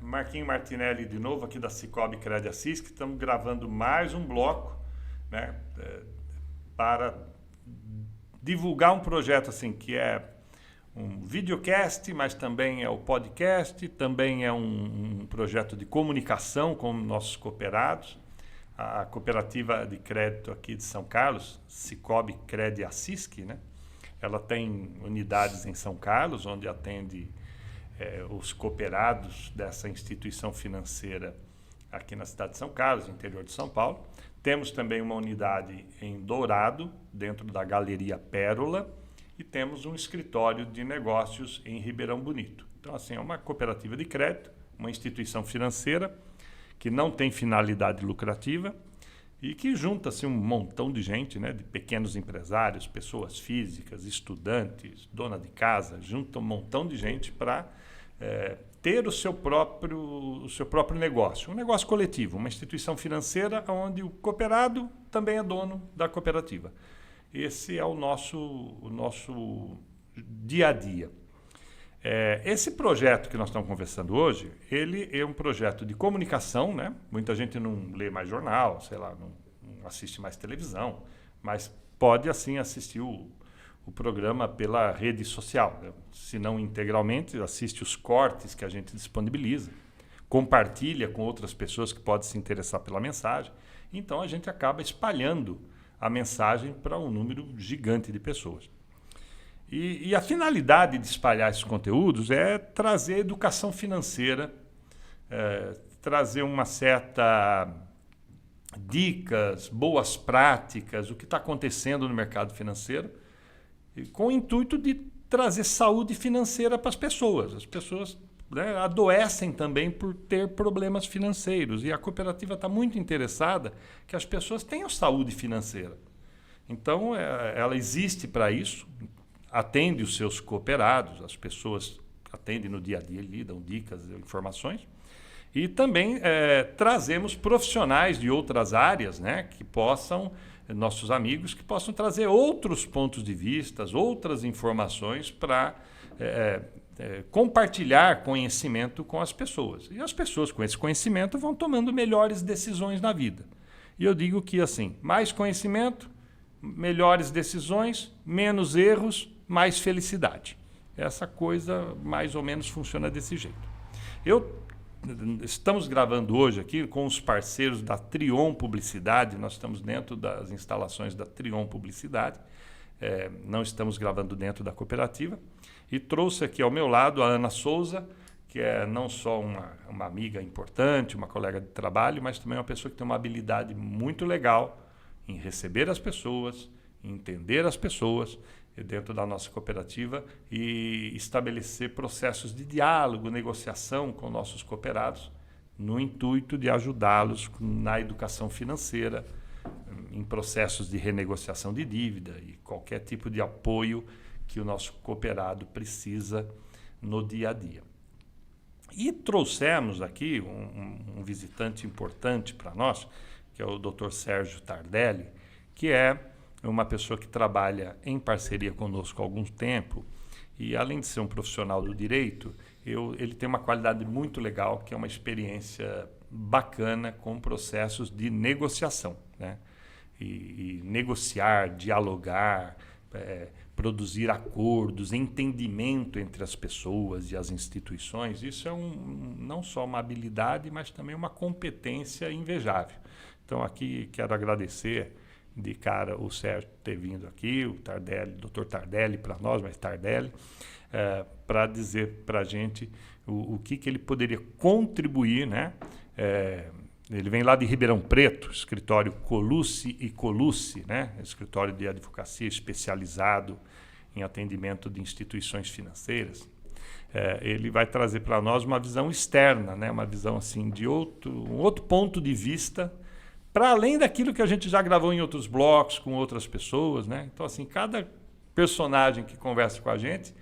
Marquinho Martinelli de novo aqui da Cicobi Cred Assis, que estamos gravando mais um bloco, né, para divulgar um projeto assim que é um videocast, mas também é o podcast, também é um projeto de comunicação com nossos cooperados. A cooperativa de crédito aqui de São Carlos, Cicobi Cred Assis, né? Ela tem unidades em São Carlos, onde atende os cooperados dessa instituição financeira aqui na cidade de São Carlos, interior de São Paulo. Temos também uma unidade em Dourado, dentro da Galeria Pérola, e temos um escritório de negócios em Ribeirão Bonito. Então, assim, é uma cooperativa de crédito, uma instituição financeira que não tem finalidade lucrativa e que junta-se um montão de gente, né, de pequenos empresários, pessoas físicas, estudantes, dona de casa, junta um montão de gente para ter o seu próprio negócio, um negócio coletivo, uma instituição financeira onde o cooperado também é dono da cooperativa. Esse é o nosso dia a dia. Esse projeto que nós estamos conversando hoje, ele é um projeto de comunicação, né? Muita gente não lê mais jornal, sei lá, não assiste mais televisão, mas pode, assim, assistir o programa pela rede social, né? Se não integralmente, assiste os cortes que a gente disponibiliza, compartilha com outras pessoas que podem se interessar pela mensagem. Então, a gente acaba espalhando a mensagem para um número gigante de pessoas. E a finalidade de espalhar esses conteúdos é trazer educação financeira, trazer uma certa dicas, boas práticas, o que está acontecendo no mercado financeiro, com o intuito de trazer saúde financeira para as pessoas. As pessoas, né, adoecem também por ter problemas financeiros, e a cooperativa está muito interessada que as pessoas tenham saúde financeira. Então, ela existe para isso, atende os seus cooperados, as pessoas atendem no dia a dia, lhe dão dicas, informações, e também trazemos profissionais de outras áreas, né, que possam, nossos amigos, que possam trazer outros pontos de vista, outras informações para compartilhar conhecimento com as pessoas. E as pessoas com esse conhecimento vão tomando melhores decisões na vida. E eu digo que, assim, mais conhecimento, melhores decisões, menos erros, mais felicidade. Essa coisa mais ou menos funciona desse jeito. Estamos gravando hoje aqui com os parceiros da Trion Publicidade. Nós estamos dentro das instalações da Trion Publicidade, não estamos gravando dentro da cooperativa, e trouxe aqui ao meu lado a Ana Souza, que é não só uma amiga importante, uma colega de trabalho, mas também uma pessoa que tem uma habilidade muito legal em receber as pessoas, em entender as pessoas dentro da nossa cooperativa e estabelecer processos de diálogo, negociação com nossos cooperados, no intuito de ajudá-los na educação financeira, em processos de renegociação de dívida e qualquer tipo de apoio que o nosso cooperado precisa no dia a dia. E trouxemos aqui um visitante importante para nós, que é o Dr. Sérgio Tardelli, que é uma pessoa que trabalha em parceria conosco há algum tempo, e além de ser um profissional do direito, ele tem uma qualidade muito legal, que é uma experiência bacana com processos de negociação, né? E negociar, dialogar, produzir acordos, entendimento entre as pessoas e as instituições. Isso é não só uma habilidade, mas também uma competência invejável. Então, aqui quero agradecer de cara o Sérgio ter vindo aqui, o Tardelli, Dr. Tardelli para nós, mas Tardelli, para dizer para a gente o que ele poderia contribuir, né? Ele vem lá de Ribeirão Preto, escritório Colucci e Colucci, né? Escritório de advocacia especializado em atendimento de instituições financeiras. Ele vai trazer para nós uma visão externa, né? Uma visão assim de um outro ponto de vista, para além daquilo que a gente já gravou em outros blocos com outras pessoas, né? Então, assim, cada personagem que conversa com a gente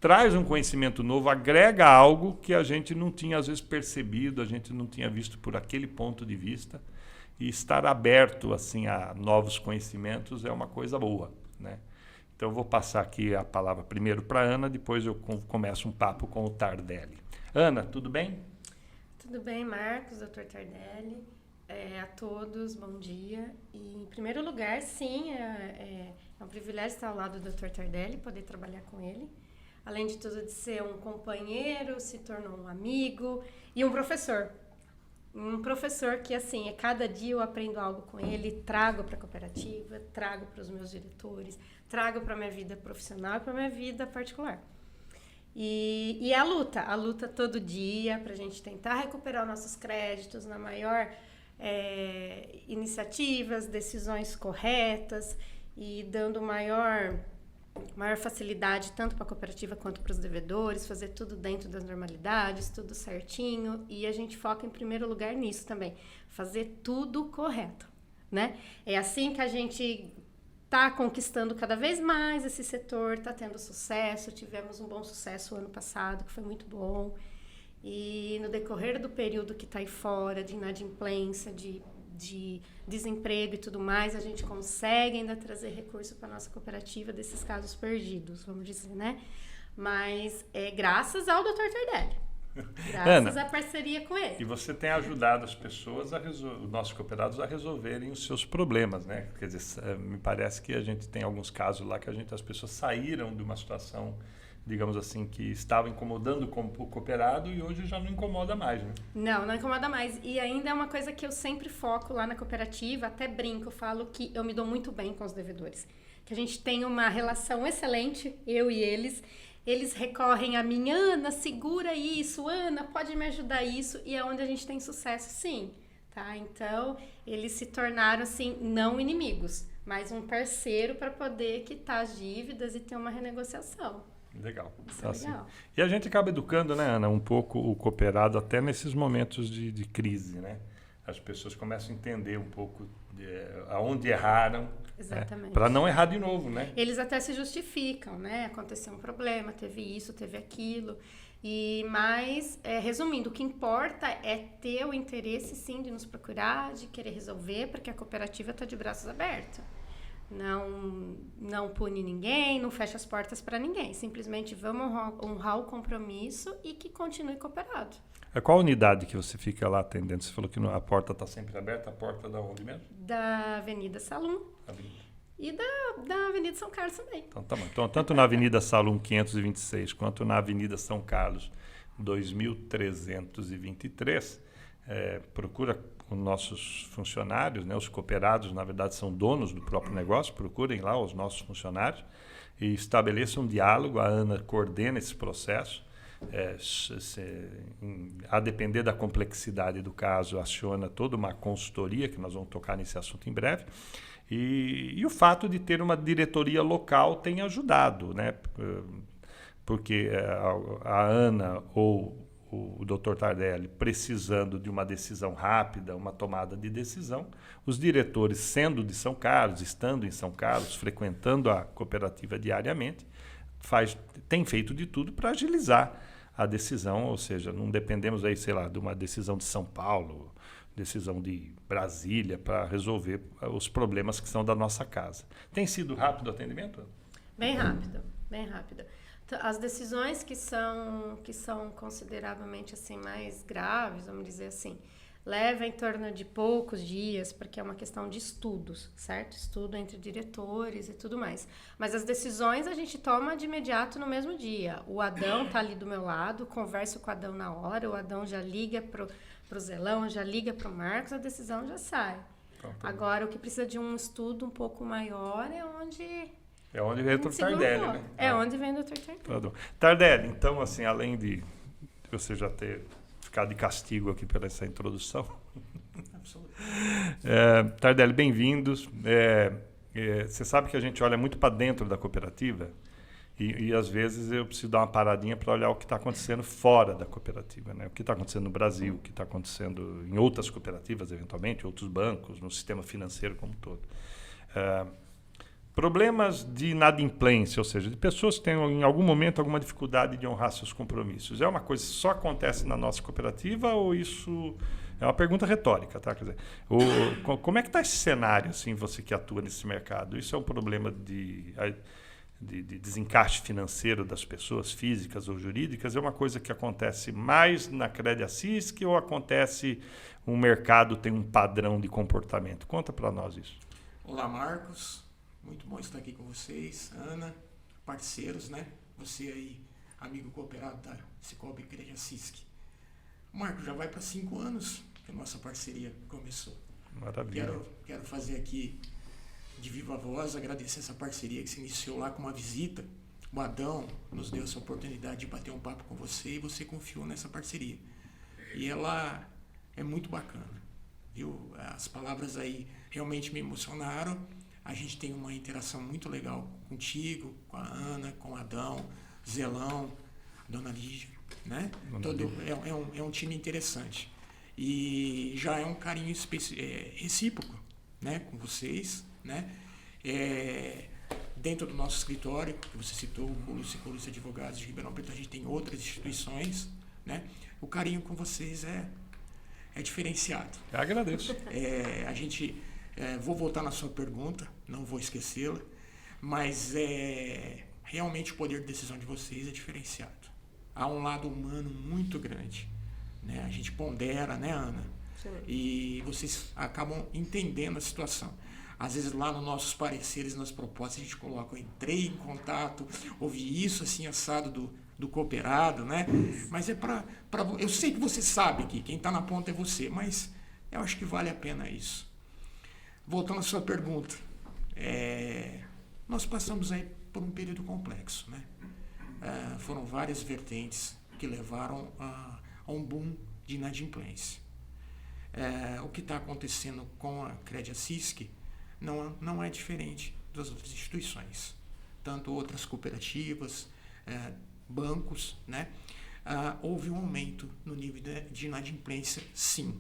traz um conhecimento novo, agrega algo que a gente não tinha, às vezes, percebido, a gente não tinha visto por aquele ponto de vista, e estar aberto, assim, a novos conhecimentos é uma coisa boa, né? Então, eu vou passar aqui a palavra primeiro para a Ana, depois eu começo um papo com o Tardelli. Ana, tudo bem? Tudo bem, Marcos, Dr. Tardelli? A todos, bom dia. E, em primeiro lugar, sim, é um privilégio estar ao lado do Dr. Tardelli, poder trabalhar com ele. Além de tudo, de ser um companheiro, se tornou um amigo e um professor. Um professor que, assim, cada dia eu aprendo algo com ele, trago para a cooperativa, trago para os meus diretores, trago para a minha vida profissional e para a minha vida particular. E a luta todo dia para a gente tentar recuperar nossos créditos na maior iniciativas, decisões corretas e dando maior facilidade tanto para a cooperativa quanto para os devedores, fazer tudo dentro das normalidades, tudo certinho, e a gente foca em primeiro lugar nisso também, fazer tudo correto, né? É assim que a gente está conquistando cada vez mais esse setor, está tendo sucesso, tivemos um bom sucesso ano passado, que foi muito bom, e no decorrer do período que está aí fora, de inadimplência, de desemprego e tudo mais, a gente consegue ainda trazer recurso para a nossa cooperativa desses casos perdidos, vamos dizer, né? Mas é graças ao Dr. Tardelli, graças à parceria com ele. E você tem ajudado as pessoas, os nossos cooperados, a resolverem os seus problemas, né? Quer dizer, me parece que a gente tem alguns casos lá que as pessoas saíram de uma situação, digamos assim, que estava incomodando o cooperado e hoje já não incomoda mais, né? Não incomoda mais. E ainda é uma coisa que eu sempre foco lá na cooperativa, até brinco, falo que eu me dou muito bem com os devedores. Que a gente tem uma relação excelente, eu e eles. Eles recorrem a mim, Ana, segura isso, Ana, pode me ajudar isso, e é onde a gente tem sucesso, sim. Tá? Então, eles se tornaram, assim, não inimigos, mas um parceiro para poder quitar as dívidas e ter uma renegociação. Legal. Isso é legal. E a gente acaba educando, né, Ana, um pouco o cooperado até nesses momentos de crise, né? As pessoas começam a entender um pouco aonde erraram. Exatamente. Para não errar de novo, né? Eles até se justificam, né? Aconteceu um problema, teve isso, teve aquilo. Mas, resumindo, o que importa é ter o interesse, sim, de nos procurar, de querer resolver, porque a cooperativa está de braços abertos. Não pune ninguém, não fecha as portas para ninguém. Simplesmente vamos honrar o compromisso e que continue cooperado. Qual unidade que você fica lá atendendo? Você falou que a porta está sempre aberta. A porta da onde mesmo? Da Avenida Salum. E da Avenida São Carlos também. Então, tá bom. Então, tanto na Avenida Salum 526 quanto na Avenida São Carlos 2323, procura os nossos funcionários, né? Os cooperados, na verdade, são donos do próprio negócio, procurem lá os nossos funcionários e estabeleçam um diálogo. A Ana coordena esse processo. A depender da complexidade do caso, aciona toda uma consultoria, que nós vamos tocar nesse assunto em breve. E o fato de ter uma diretoria local tem ajudado, né? Porque a Ana ou o Dr. Tardelli precisando de uma decisão rápida, uma tomada de decisão, os diretores sendo de São Carlos, estando em São Carlos, frequentando a cooperativa diariamente, tem feito de tudo para agilizar a decisão, ou seja, não dependemos aí, sei lá, de uma decisão de São Paulo, decisão de Brasília para resolver os problemas que são da nossa casa. Tem sido rápido o atendimento? Bem rápido, bem rápido. As decisões que são consideravelmente assim mais graves, vamos dizer assim, leva em torno de poucos dias, porque é uma questão de estudos, certo? Estudo entre diretores e tudo mais. Mas as decisões a gente toma de imediato no mesmo dia. O Adão tá ali do meu lado, converso com o Adão na hora, o Adão já liga pro Zelão, já liga pro Marcos, a decisão já sai. Agora, o que precisa de um estudo um pouco maior é onde vem o Dr. Tardelli, né? Onde vem o Dr. Tardelli. Tardelli, então, assim, além de você já ter ficado de castigo aqui pela essa introdução. Tardelli, bem-vindos. Você sabe que a gente olha muito para dentro da cooperativa e às vezes eu preciso dar uma paradinha para olhar o que está acontecendo fora da cooperativa, né? O que está acontecendo no Brasil, o que está acontecendo em outras cooperativas, eventualmente, outros bancos, no sistema financeiro como um todo. Problemas de inadimplência, ou seja, de pessoas que têm em algum momento alguma dificuldade de honrar seus compromissos. É uma coisa que só acontece na nossa cooperativa ou isso é uma pergunta retórica, tá? Quer dizer, como é que está esse cenário, assim, você que atua nesse mercado? Isso é um problema de desencaixe financeiro das pessoas físicas ou jurídicas, é uma coisa que acontece mais na Crediassist ou acontece, o mercado tem um padrão de comportamento? Conta para nós isso. Olá, Marcos. Muito bom estar aqui com vocês. Ana, parceiros, né? Você aí, amigo cooperado da Cicobi Crediassist. Marcos, já vai para 5 anos que a nossa parceria começou. Maravilha. Quero fazer aqui de viva voz, agradecer essa parceria que se iniciou lá com uma visita. O Adão nos deu essa oportunidade de bater um papo com você e você confiou nessa parceria. E ela é muito bacana, viu? As palavras aí realmente me emocionaram. A gente tem uma interação muito legal contigo, com a Ana, com o Adão, Zelão, Dona Lígia, né? É um time interessante. E já é um carinho recíproco, né, com vocês, né? Dentro do nosso escritório, que você citou, o Colucci Advogados de Ribeirão Preto, a gente tem outras instituições, né? O carinho com vocês é diferenciado. Eu agradeço. Vou voltar na sua pergunta, não vou esquecê-la, mas realmente o poder de decisão de vocês é diferenciado. Há um lado humano muito grande, né? A gente pondera, né, Ana? Sim. E vocês acabam entendendo a situação. Às vezes lá nos nossos pareceres, nas propostas, a gente coloca: eu entrei em contato, ouvi isso assim assado do cooperado, né? Mas eu sei que você sabe que quem está na ponta é você, mas eu acho que vale a pena isso. Voltando à sua pergunta, nós passamos aí por um período complexo, né? Foram várias vertentes que levaram a um boom de inadimplência. O que está acontecendo com a Crediassist não é diferente das outras instituições, tanto outras cooperativas, bancos, né? Houve um aumento no nível de inadimplência, sim.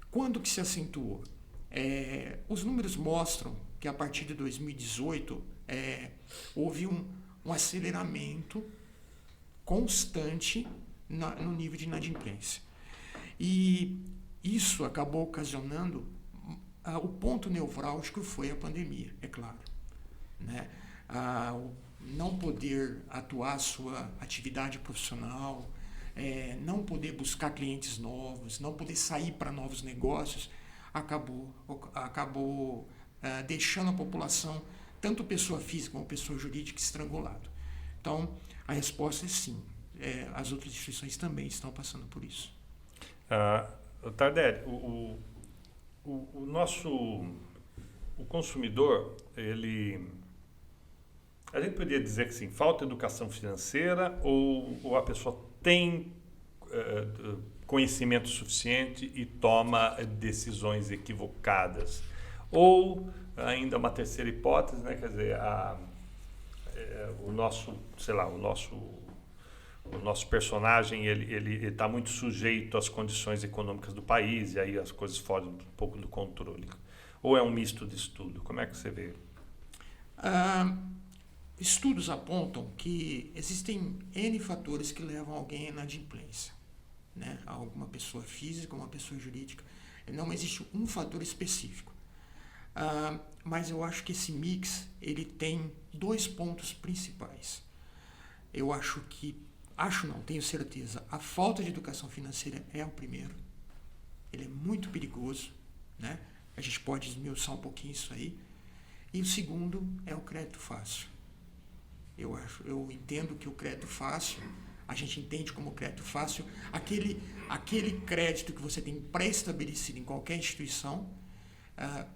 Quando que se acentuou? Os números mostram que a partir de 2018 houve um aceleramento constante no nível de inadimplência. E isso acabou ocasionando o ponto nevrálgico foi a pandemia, é claro, né? Não poder atuar a sua atividade profissional, não poder buscar clientes novos, não poder sair para novos negócios, acabou deixando a população, tanto pessoa física como pessoa jurídica, estrangulado. Então, a resposta é sim. As outras instituições também estão passando por isso. Tardelli, o consumidor, a gente poderia dizer que sim, falta educação financeira ou a pessoa tem conhecimento suficiente e toma decisões equivocadas? Ou ainda uma terceira hipótese, né? Quer dizer, o nosso personagem ele está muito sujeito às condições econômicas do país e aí as coisas fogem um pouco do controle. Ou é um misto de tudo? Como é que você vê? Estudos apontam que existem N fatores que levam alguém à inadimplência, né? Alguma pessoa física, uma pessoa jurídica. Não existe um fator específico. Mas eu acho que esse mix ele tem 2 pontos principais. Eu tenho certeza, a falta de educação financeira é o primeiro. Ele é muito perigoso, né? A gente pode esmiuçar um pouquinho isso aí. E o segundo é o crédito fácil. Eu entendo que o crédito fácil, a gente entende como crédito fácil aquele crédito que você tem pré-estabelecido em qualquer instituição,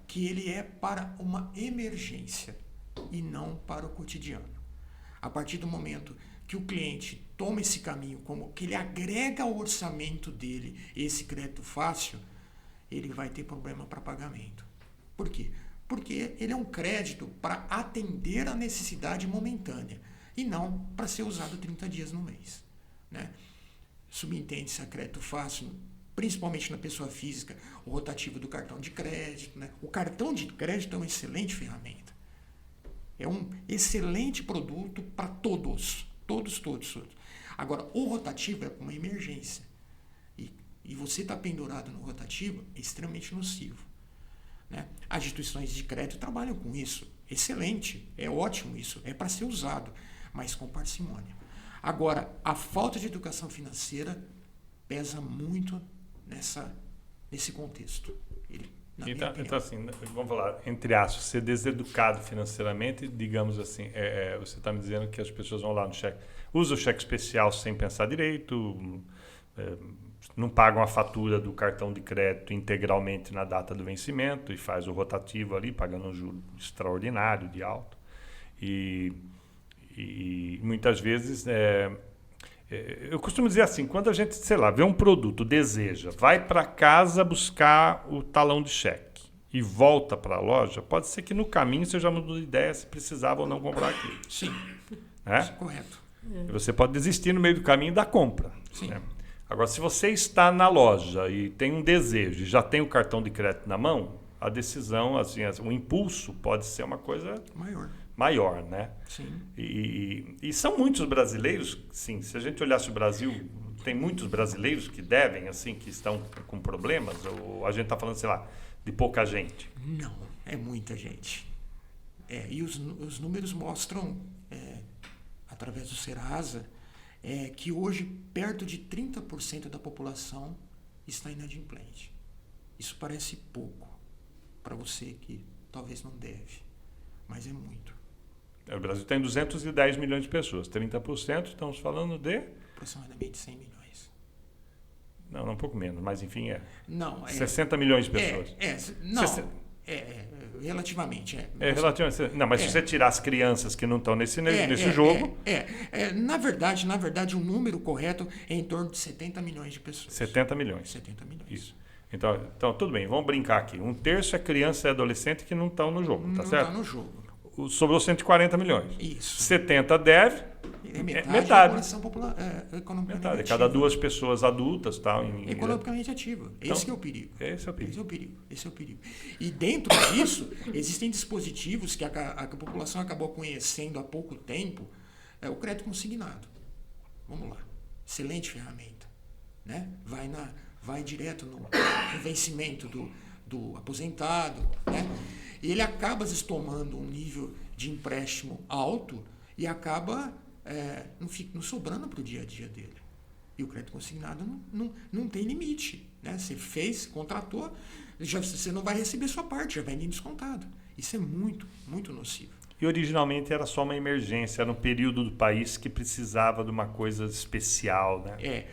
que ele é para uma emergência e não para o cotidiano. A partir do momento que o cliente toma esse caminho, como que ele agrega ao orçamento dele esse crédito fácil, ele vai ter problema para pagamento. Por quê? Porque ele é um crédito para atender a necessidade momentânea e não para ser usado 30 dias no mês, né? Subentende-se a crédito fácil, principalmente na pessoa física, o rotativo do cartão de crédito, né? O cartão de crédito é uma excelente ferramenta. É um excelente produto para todos. Agora, o rotativo é uma emergência. E você está pendurado no rotativo é extremamente nocivo, né? As instituições de crédito trabalham com isso. excelente, é ótimo isso, é para ser usado, mas com parcimônia. Agora, a falta de educação financeira pesa muito nesse contexto. Então, assim, vamos falar, entre aspas, ser deseducado financeiramente, digamos assim, você está me dizendo que as pessoas vão lá no cheque, usam o cheque especial sem pensar direito, não pagam a fatura do cartão de crédito integralmente na data do vencimento e faz o rotativo ali, pagando um juro extraordinário de alto. E muitas vezes, eu costumo dizer assim, quando a gente, sei lá, vê um produto, deseja, vai para casa buscar o talão de cheque e volta para a loja, pode ser que no caminho você já mudou de ideia se precisava ou não comprar aquilo. Sim, né? isso é correto. E você pode desistir no meio do caminho da compra. Sim. Né? Agora, se você está na loja e tem um desejo e já tem o cartão de crédito na mão, a decisão, assim, o impulso pode ser uma coisa maior, né? Sim. E são muitos brasileiros, sim, se a gente olhasse o Brasil, tem muitos brasileiros que devem, assim, que estão com problemas, ou a gente está falando, sei lá, de pouca gente? Não, é muita gente. E os números mostram, através do Serasa, que hoje perto de 30% da população está inadimplente. Isso parece pouco para você que talvez não deve, mas é muito. O Brasil tem 210 milhões de pessoas, 30%, estamos falando de... Aproximadamente 100 milhões. Não, um pouco menos, mas enfim, Não, 60 milhões de pessoas. Relativamente. Relativamente. Não, mas se você tirar as crianças que não estão nesse jogo... Na verdade, o número correto é em torno de 70 milhões de pessoas. 70 milhões. 70 milhões. Isso. Então, tudo bem, vamos brincar aqui. 1/3 é criança e adolescente que não estão no jogo, tá certo? Não está no jogo. Sobrou 140 milhões. Isso. 70 deve, metade. Da população economicamente metade. ativa. Cada 2 pessoas adultas. Economicamente ativa. Então, esse é o perigo. Esse é o perigo. E dentro disso, existem dispositivos que a população acabou conhecendo há pouco tempo, o crédito consignado. Vamos lá. Excelente ferramenta. Né? Vai direto no vencimento do aposentado, né? E ele acaba se tomando um nível de empréstimo alto e acaba não sobrando para o dia a dia dele. E o crédito consignado não tem limite. Né? Você fez, contratou, você não vai receber sua parte, já vem descontado. Isso é muito, muito nocivo. E originalmente era só uma emergência, era um período do país que precisava de uma coisa especial. Né?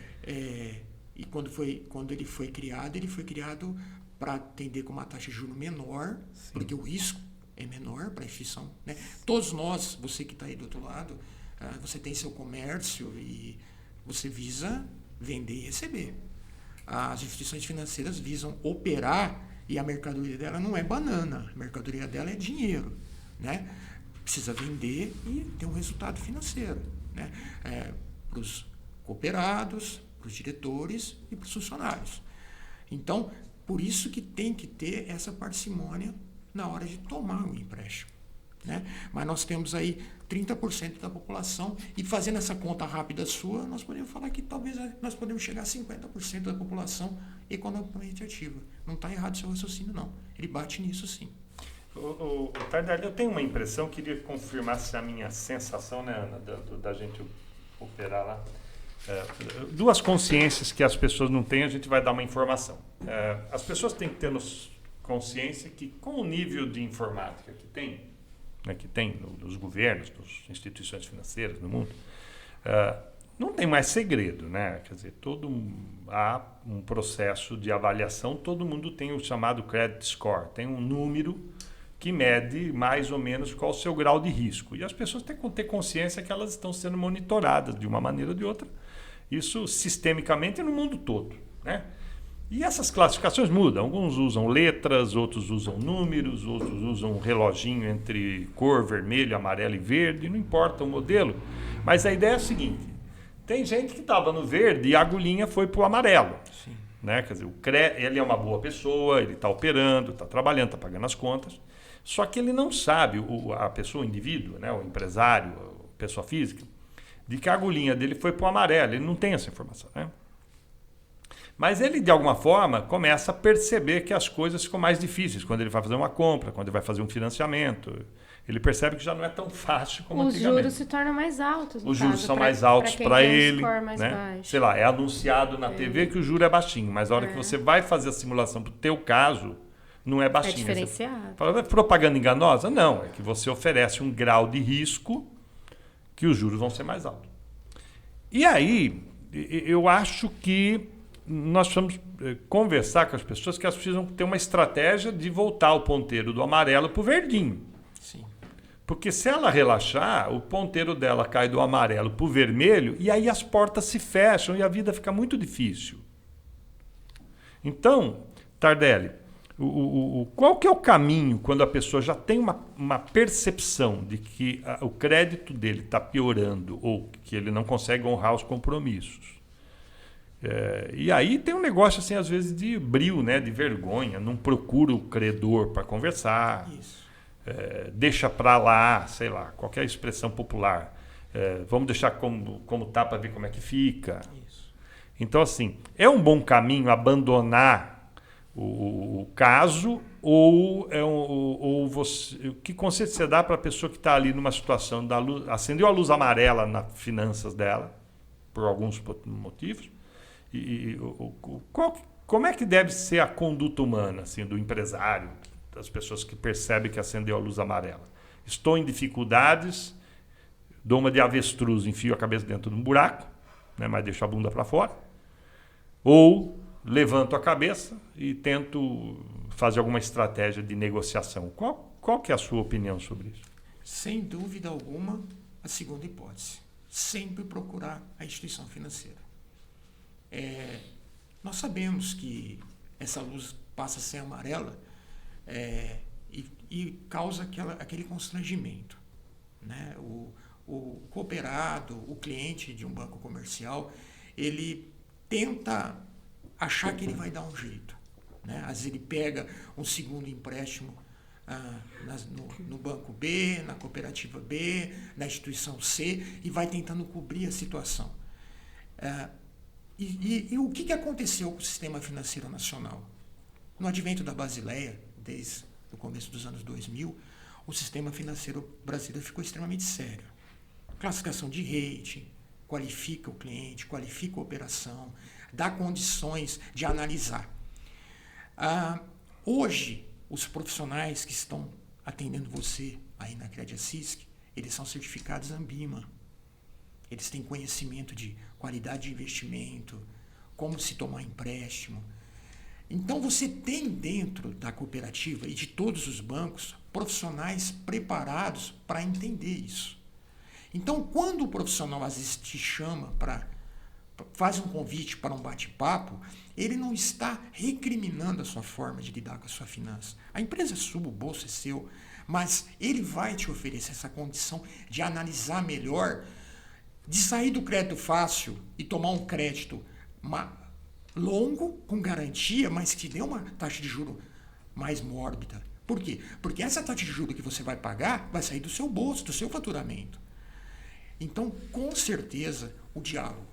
E quando ele foi criado para atender com uma taxa de juros menor, sim, porque o risco é menor para a instituição. Né? Todos nós, você que está aí do outro lado, você tem seu comércio e você visa vender e receber. As instituições financeiras visam operar e a mercadoria dela não é banana, a mercadoria dela é dinheiro. Né? Precisa vender e ter um resultado financeiro. Né? Para os cooperados, para os diretores e para os funcionários. Então, por isso que tem que ter essa parcimônia na hora de tomar o empréstimo. Né? Mas nós temos aí 30% da população, e fazendo essa conta rápida sua, nós podemos falar que talvez nós podemos chegar a 50% da população economicamente ativa. Não está errado o seu raciocínio, não. Ele bate nisso, sim. Tardelli, eu tenho uma impressão, queria confirmar se a minha sensação, né, Ana, da gente operar lá. Duas consciências que as pessoas não têm, a gente vai dar uma informação. As pessoas têm que ter consciência que, com o nível de informática que tem, né, nos governos, nas instituições financeiras no mundo, não tem mais segredo. Né? Quer dizer, há um processo de avaliação, todo mundo tem o chamado credit score, tem um número que mede mais ou menos qual o seu grau de risco. E as pessoas têm que ter consciência que elas estão sendo monitoradas de uma maneira ou de outra, isso sistemicamente no mundo todo. Né? E essas classificações mudam. Alguns usam letras, outros usam números, outros usam um reloginho entre cor, vermelho, amarelo e verde, não importa o modelo. Mas a ideia é a seguinte, tem gente que estava no verde e a agulhinha foi para o amarelo. Sim. Né? Quer dizer, ele é uma boa pessoa, ele está operando, está trabalhando, está pagando as contas, só que ele não sabe, a pessoa, o indivíduo, né? O empresário, a pessoa física, de que a agulhinha dele foi para o amarelo, ele não tem essa informação. Né? Mas ele, de alguma forma, começa a perceber que as coisas ficam mais difíceis quando ele vai fazer uma compra, quando ele vai fazer um financiamento. ele percebe que já não é tão fácil como Os antigamente. juros se tornam mais altos. no Os juros caso, são pra- mais altos quem para tem um ele, score mais né? baixo. Sei lá, é anunciado na TV que o juro é baixinho, mas a hora que você vai fazer a simulação para o teu caso, não é É baixinho. Você diferenciado. fala, é propaganda enganosa? Não, é que você oferece um grau de risco que os juros vão ser mais altos. E aí, eu acho que nós precisamos conversar com as pessoas que elas precisam ter uma estratégia de voltar o ponteiro do amarelo para o verdinho. Sim. Porque se ela relaxar, o ponteiro dela cai do amarelo para o vermelho e aí as portas se fecham e a vida fica muito difícil. Então, Tardelli, qual que é o caminho quando a pessoa já tem uma percepção de que o crédito dele está piorando ou que ele não consegue honrar os compromissos? E aí tem um negócio, assim, às vezes, de brio, né, de vergonha. Não procura o credor para conversar. Isso. Deixa para lá, sei lá, qualquer expressão popular. Vamos deixar como tá para ver como é que fica. Isso. Então, assim, é um bom caminho abandonar o caso ou você, que conselho você dá para a pessoa que está ali numa situação da luz, acendeu a luz amarela nas finanças dela, por alguns motivos, como é que deve ser a conduta humana, assim, do empresário, das pessoas que percebem que acendeu a luz amarela? Estou em dificuldades, dou uma de avestruz, enfio a cabeça dentro de um buraco, né, mas deixo a bunda para fora, ou levanto a cabeça e tento fazer alguma estratégia de negociação. Qual que é a sua opinião sobre isso? Sem dúvida alguma, a segunda hipótese. Sempre procurar a instituição financeira. Nós sabemos que essa luz passa a ser amarela e causa aquele constrangimento, né? O cooperado, o cliente de um banco comercial, ele tenta achar que ele vai dar um jeito, né? Às vezes ele pega um segundo empréstimo no banco B, na cooperativa B, na instituição C e vai tentando cobrir a situação. E o que aconteceu com o sistema financeiro nacional? No advento da Basileia, desde o começo dos anos 2000, o sistema financeiro brasileiro ficou extremamente sério. Classificação de rating, qualifica o cliente, qualifica a operação, dá condições de analisar. Hoje, os profissionais que estão atendendo você aí na CrediAssist, eles são certificados Ambima. Eles têm conhecimento de qualidade de investimento, como se tomar empréstimo. Então, você tem dentro da cooperativa e de todos os bancos profissionais preparados para entender isso. Então, quando o profissional às vezes te chama faz um convite para um bate-papo, ele não está recriminando a sua forma de lidar com a sua finança. A empresa é sua, o bolso é seu, mas ele vai te oferecer essa condição de analisar melhor, de sair do crédito fácil e tomar um crédito longo, com garantia, mas que te dê uma taxa de juros mais mórbida. Por quê? Porque essa taxa de juros que você vai pagar vai sair do seu bolso, do seu faturamento. Então, com certeza, o diálogo.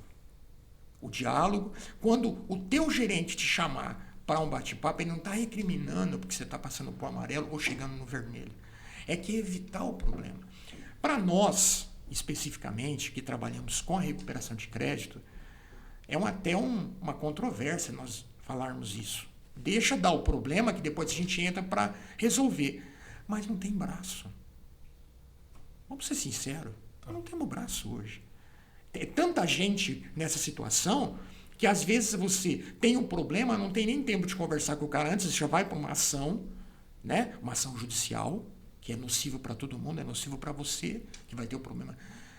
O diálogo, quando o teu gerente te chamar para um bate-papo, ele não está recriminando porque você está passando para o amarelo ou chegando no vermelho. É que evitar o problema. Para nós, especificamente, que trabalhamos com a recuperação de crédito, é até uma controvérsia nós falarmos isso. Deixa dar o problema que depois a gente entra para resolver. Mas não tem braço. Vamos ser sinceros, nós não temos braço hoje. É tanta gente nessa situação que às vezes você tem um problema, não tem nem tempo de conversar com o cara antes, você já vai para uma ação, né? Uma ação judicial, que é nocivo para todo mundo, é nocivo para você, que vai ter o problema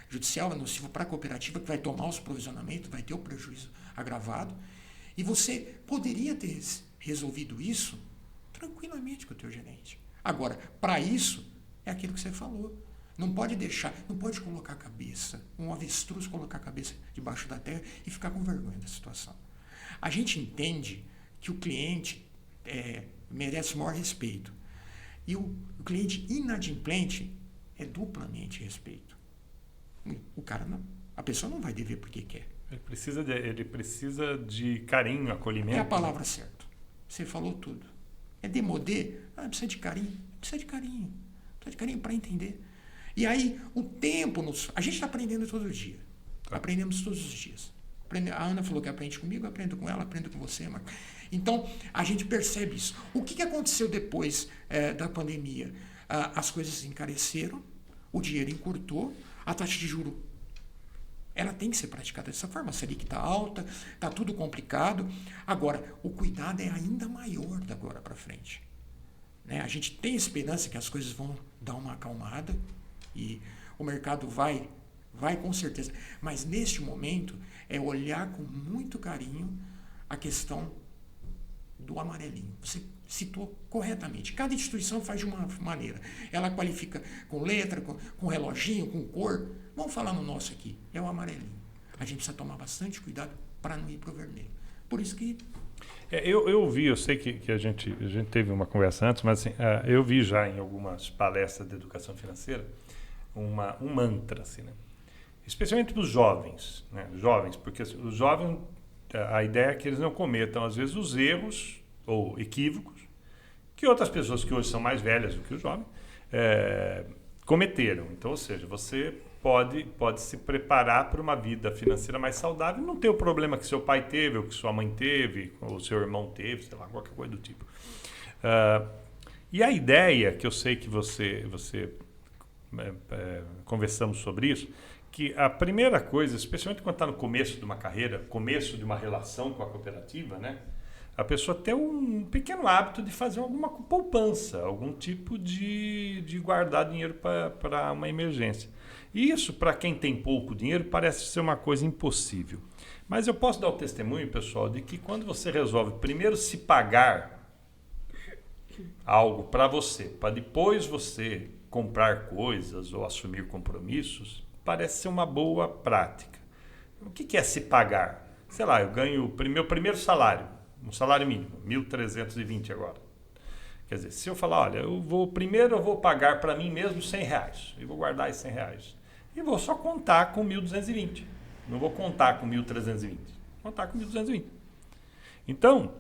judicial, é nocivo para a cooperativa, que vai tomar os provisionamentos, vai ter o prejuízo agravado. E você poderia ter resolvido isso tranquilamente com o teu gerente. Agora, para isso, é aquilo que você falou. Não pode deixar, não pode colocar a cabeça, um avestruz colocar a cabeça debaixo da terra e ficar com vergonha da situação. A gente entende que o cliente merece o maior respeito. E o cliente inadimplente é duplamente respeito. A pessoa não vai dever porque quer. Ele precisa de carinho, acolhimento. É a palavra certa. Você falou tudo. É demodê? Precisa de carinho. Precisa de carinho. Falta de carinho para entender. E aí, o tempo... A gente está aprendendo todo dia. Aprendemos todos os dias. A Ana falou que aprende comigo, eu aprendo com ela, aprendo com você, Marco. Então, a gente percebe isso. O que aconteceu depois da pandemia? As coisas encareceram, o dinheiro encurtou, a taxa de juros ela tem que ser praticada dessa forma. A Selic está alta, está tudo complicado. Agora, o cuidado é ainda maior da agora para frente. Né? A gente tem esperança que as coisas vão dar uma acalmada e o mercado vai com certeza. Mas, neste momento, é olhar com muito carinho a questão do amarelinho. Você citou corretamente. Cada instituição faz de uma maneira. Ela qualifica com letra, com reloginho, com cor. Vamos falar no nosso aqui. É o amarelinho. A gente precisa tomar bastante cuidado para não ir para o vermelho. Por isso que... Eu vi, eu sei que a gente teve uma conversa antes, mas assim, eu vi já em algumas palestras de educação financeira um mantra, assim, né? Especialmente para os jovens, né? Jovens, porque os jovens, a ideia é que eles não cometam, às vezes, os erros ou equívocos que outras pessoas que hoje são mais velhas do que os jovens cometeram. Então, ou seja, você pode se preparar para uma vida financeira mais saudável e não ter o problema que seu pai teve, ou que sua mãe teve, ou seu irmão teve, sei lá, qualquer coisa do tipo. E a ideia, que eu sei que você conversamos sobre isso, que a primeira coisa, especialmente quando está no começo de uma carreira, começo de uma relação com a cooperativa, né? A pessoa ter um pequeno hábito de fazer alguma poupança, algum tipo de guardar dinheiro para uma emergência. E isso, para quem tem pouco dinheiro, parece ser uma coisa impossível. Mas eu posso dar o testemunho, pessoal, de que quando você resolve primeiro se pagar algo para você, para depois você comprar coisas ou assumir compromissos, parece ser uma boa prática. O que é se pagar? Sei lá, eu ganho meu primeiro salário, um salário mínimo, 1.320 agora. Quer dizer, se eu falar, olha, primeiro eu vou pagar para mim mesmo R$100, e vou guardar esses R$100, e vou só contar com 1.220. Não vou contar com 1.320, vou contar com 1.220. Então,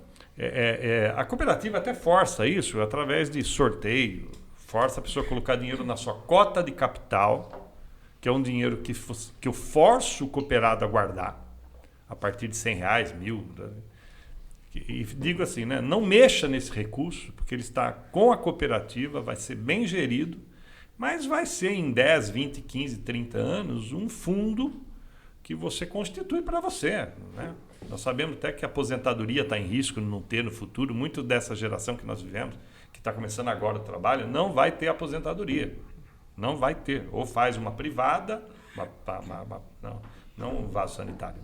a cooperativa até força isso através de sorteio, força a pessoa a colocar dinheiro na sua cota de capital, que é um dinheiro que eu forço o cooperado a guardar, a partir de R$100, 1.000. E digo assim, né? Não mexa nesse recurso, porque ele está com a cooperativa, vai ser bem gerido, mas vai ser em 10, 20, 15, 30 anos um fundo que você constitui para você. Né? Nós sabemos até que a aposentadoria está em risco de não ter no futuro. Muito dessa geração que nós vivemos, que está começando agora o trabalho, não vai ter aposentadoria. Não vai ter. Ou faz uma privada, não um vaso sanitário,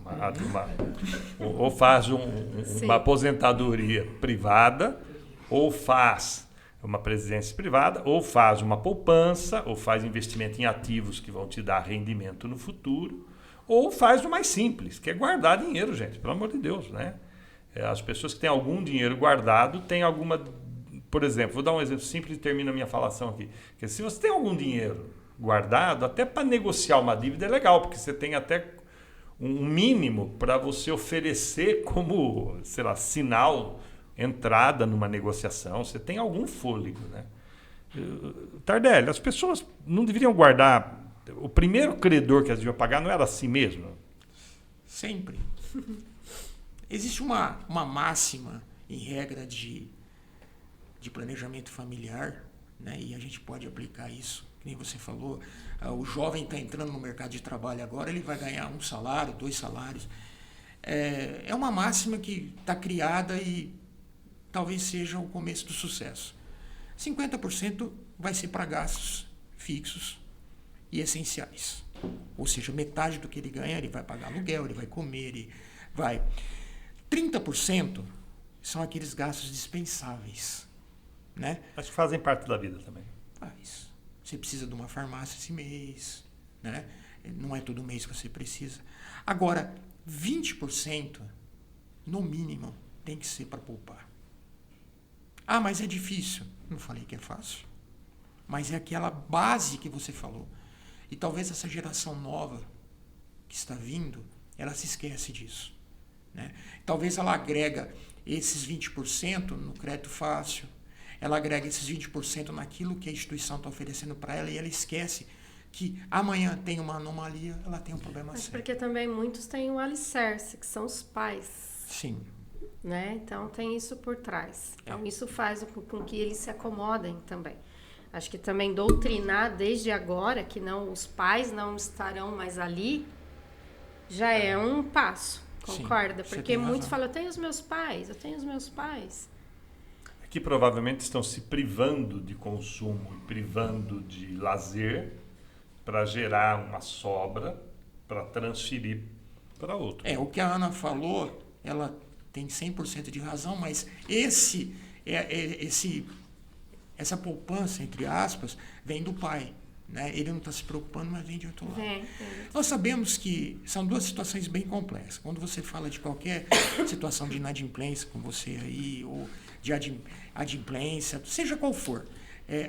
ou faz uma aposentadoria privada, ou faz uma previdência privada, ou faz uma poupança, ou faz investimento em ativos que vão te dar rendimento no futuro, ou faz o mais simples, que é guardar dinheiro, gente, pelo amor de Deus, né? As pessoas que têm algum dinheiro guardado têm alguma... Por exemplo, vou dar um exemplo simples e termino a minha falação aqui. Que se você tem algum dinheiro guardado, até para negociar uma dívida é legal, porque você tem até um mínimo para você oferecer como, sei lá, sinal, entrada numa negociação. Você tem algum fôlego, né? Tardelli, as pessoas não deveriam guardar... O primeiro credor que elas deviam pagar não era a si mesmo? Sempre. Existe uma máxima em regra de planejamento familiar, né? E a gente pode aplicar isso, que nem você falou, o jovem está entrando no mercado de trabalho agora, ele vai ganhar 1 salário, 2 salários. É uma máxima que está criada e talvez seja o começo do sucesso. 50% vai ser para gastos fixos e essenciais. Ou seja, metade do que ele ganha, ele vai pagar aluguel, ele vai comer, ele vai... 30% são aqueles gastos dispensáveis, né? Acho que fazem parte da vida também. Faz. Você precisa de uma farmácia esse mês, né? Não é todo mês que você precisa. Agora, 20%, no mínimo, tem que ser para poupar. Ah, mas é difícil. Não falei que é fácil. Mas é aquela base que você falou. E talvez essa geração nova que está vindo, ela se esquece disso, né? Talvez ela agrega esses 20% no crédito fácil, ela agrega esses 20% naquilo que a instituição está oferecendo para ela e ela esquece que amanhã tem uma anomalia, ela tem um problema Mas sério. porque também muitos têm o alicerce, que são os pais. Sim. Né? Então tem isso por trás. Então isso faz com que eles se acomodem também. Acho que também doutrinar desde agora que não, os pais não estarão mais ali já é um passo, concorda? Sim, porque muitos falam, eu tenho os meus pais. Que provavelmente estão se privando de consumo e privando de lazer para gerar uma sobra para transferir para outro. O que a Ana falou, ela tem 100% de razão, mas essa poupança, entre aspas, vem do pai. Né? Ele não está se preocupando, mas vem de outro lado. Nós sabemos que são duas situações bem complexas. Quando você fala de qualquer situação de inadimplência, com você aí, ou de adimplência, seja qual for,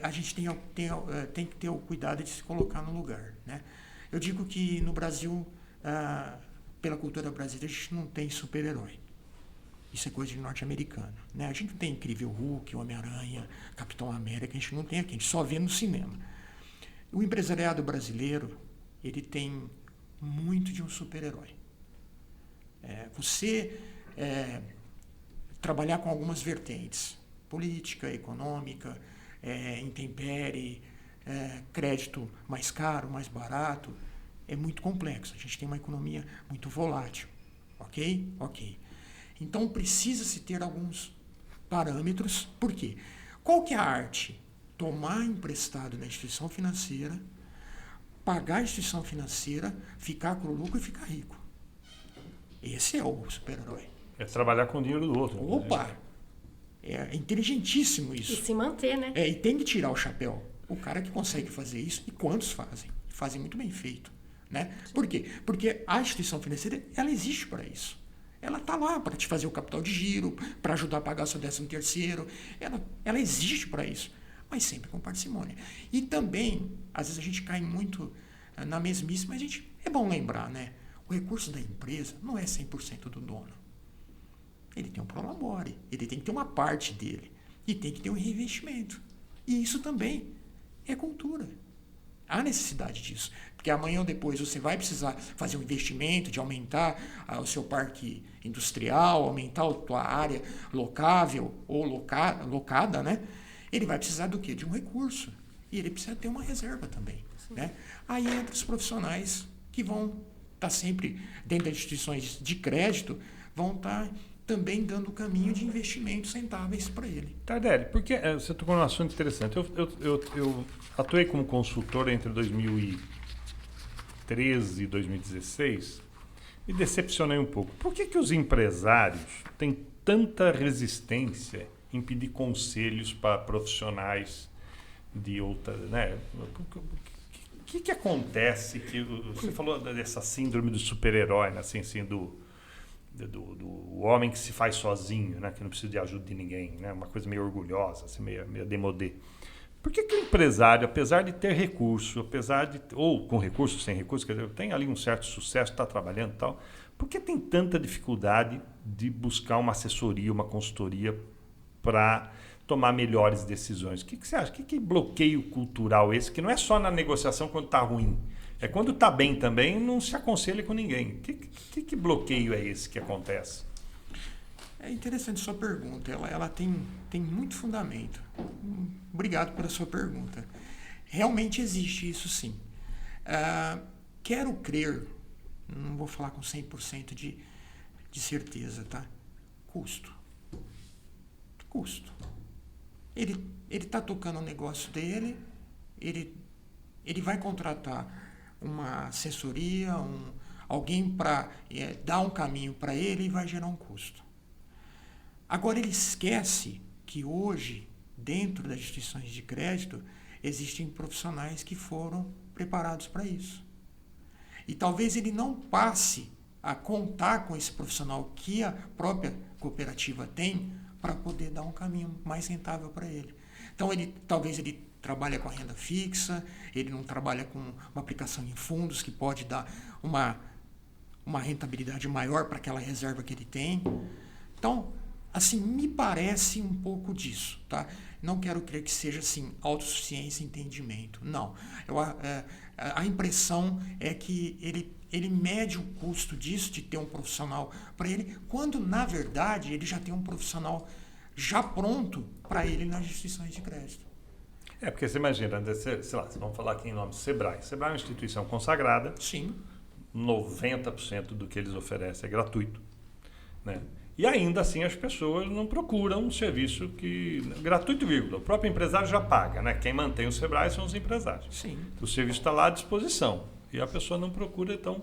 a gente tem que ter o cuidado de se colocar no lugar. Né? Eu digo que no Brasil, pela cultura brasileira, a gente não tem super-herói. Isso é coisa de norte-americano. Né? A gente não tem Incrível Hulk, Homem-Aranha, Capitão América, a gente não tem aqui, a gente só vê no cinema. O empresariado brasileiro, ele tem muito de um super-herói. Você trabalhar com algumas vertentes, política, econômica, intempérie, crédito mais caro, mais barato, é muito complexo. A gente tem uma economia muito volátil. Ok? Ok. Então, precisa-se ter alguns parâmetros. Por quê? Qual que é a arte? Tomar emprestado da instituição financeira, pagar a instituição financeira, ficar com o lucro e ficar rico. Esse é o super-herói. É trabalhar com o dinheiro do outro. Opa! É inteligentíssimo isso. E se manter, né? E tem que tirar o chapéu. O cara que consegue fazer isso, e quantos fazem? Fazem muito bem feito. Né? Por quê? Porque a instituição financeira, ela existe para isso. Ela está lá para te fazer o capital de giro, para ajudar a pagar seu 13º. Ela existe para isso, mas sempre com parcimônia. E também, às vezes a gente cai muito na mesmice, mas é bom lembrar, né? O recurso da empresa não é 100% do dono. Ele tem um prolabore, ele tem que ter uma parte dele e tem que ter um reinvestimento. E isso também é cultura. Há necessidade disso, porque amanhã ou depois você vai precisar fazer um investimento de aumentar o seu parque industrial, aumentar a tua área locável ou locada, né? Ele vai precisar do quê? De um recurso. E ele precisa ter uma reserva também. Né? Aí entra os profissionais que vão estar sempre dentro das instituições de crédito, vão estar também dando o caminho de investimentos rentáveis para ele. Tardelli, porque você tocou num assunto interessante. Eu atuei como consultor entre 2013 e 2016 e decepcionei um pouco. Por que os empresários têm tanta resistência em pedir conselhos para profissionais de outra... Né? O que acontece? Você falou dessa síndrome do super-herói, né? Assim, do homem que se faz sozinho, né? Que não precisa de ajuda de ninguém, né? Uma coisa meio orgulhosa, assim, meio demodê. Por que o empresário, apesar de ter recurso, ou com recurso, sem recurso, quer dizer, tem ali um certo sucesso, está trabalhando e tal, por que tem tanta dificuldade de buscar uma assessoria, uma consultoria para tomar melhores decisões? O que você acha? Que bloqueio cultural esse, que não é só na negociação quando está ruim, é quando está bem também, não se aconselha com ninguém. Que bloqueio é esse que acontece? É interessante sua pergunta, ela tem muito fundamento. Obrigado pela sua pergunta. Realmente existe isso sim. Quero crer, não vou falar com 100% de certeza, tá? Custo. Ele está tocando o negócio dele, ele vai contratar uma assessoria, alguém para dar um caminho para ele e vai gerar um custo. Agora, ele esquece que hoje, dentro das instituições de crédito, existem profissionais que foram preparados para isso. E talvez ele não passe a contar com esse profissional que a própria cooperativa tem para poder dar um caminho mais rentável para ele. Então, talvez ele trabalha com a renda fixa, ele não trabalha com uma aplicação em fundos que pode dar uma rentabilidade maior para aquela reserva que ele tem. Então, Assim, me parece um pouco disso, tá? Não quero crer que seja, assim, autossuficiência e entendimento. Não. A impressão é que ele mede o custo disso, de ter um profissional para ele, quando, na verdade, ele já tem um profissional já pronto para ele nas instituições de crédito. Porque você imagina, sei lá, vamos falar aqui em nome do Sebrae. Sebrae é uma instituição consagrada. Sim. 90% do que eles oferecem é gratuito, né? E ainda assim as pessoas não procuram um serviço que... Gratuito, vírgula. O próprio empresário já paga, né? Quem mantém o Sebrae são os empresários. Sim. O serviço está lá à disposição. E a pessoa não procura, então...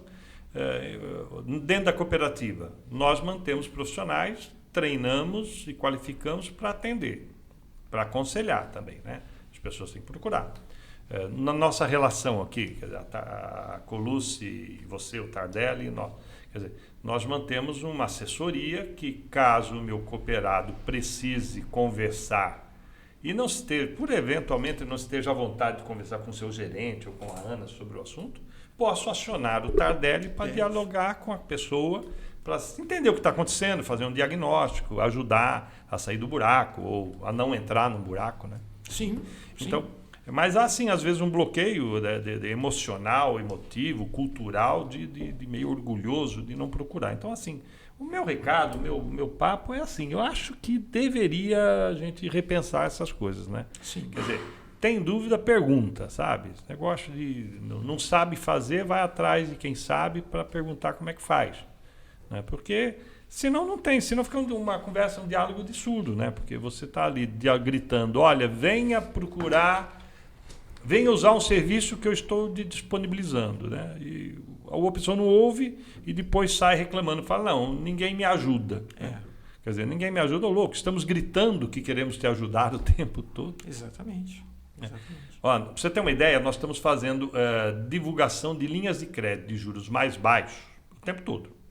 dentro da cooperativa, nós mantemos profissionais, treinamos e qualificamos para atender, para aconselhar também, né? As pessoas têm que procurar. Na nossa relação aqui, quer dizer, a Colucci, você, o Tardelli, nós mantemos uma assessoria que, caso o meu cooperado precise conversar e não esteja, por eventualmente não esteja à vontade de conversar com o seu gerente ou com a Ana sobre o assunto, posso acionar o Tardelli para dialogar com a pessoa, para entender o que está acontecendo, fazer um diagnóstico, ajudar a sair do buraco ou a não entrar no buraco, né? Sim. Então, mas há, assim, às vezes um bloqueio de emocional, emotivo, cultural, de meio orgulhoso de não procurar. Então, assim, o meu recado, o meu papo é assim, eu acho que deveria a gente repensar essas coisas, né? Sim. Quer dizer, tem dúvida, pergunta, sabe? Esse negócio de não sabe fazer, vai atrás de quem sabe para perguntar como é que faz, né? Porque senão não tem, senão fica uma conversa, um diálogo de surdo, né? Porque você está ali gritando, olha, venha procurar, venha usar um serviço que eu estou disponibilizando, né? E a pessoa não ouve e depois sai reclamando, fala, não, ninguém me ajuda. Quer dizer, ninguém me ajuda, louco, estamos gritando que queremos te ajudar o tempo todo. Exatamente. Ó, pra você ter uma ideia, nós estamos fazendo divulgação de linhas de crédito de juros mais baixos o tempo todo.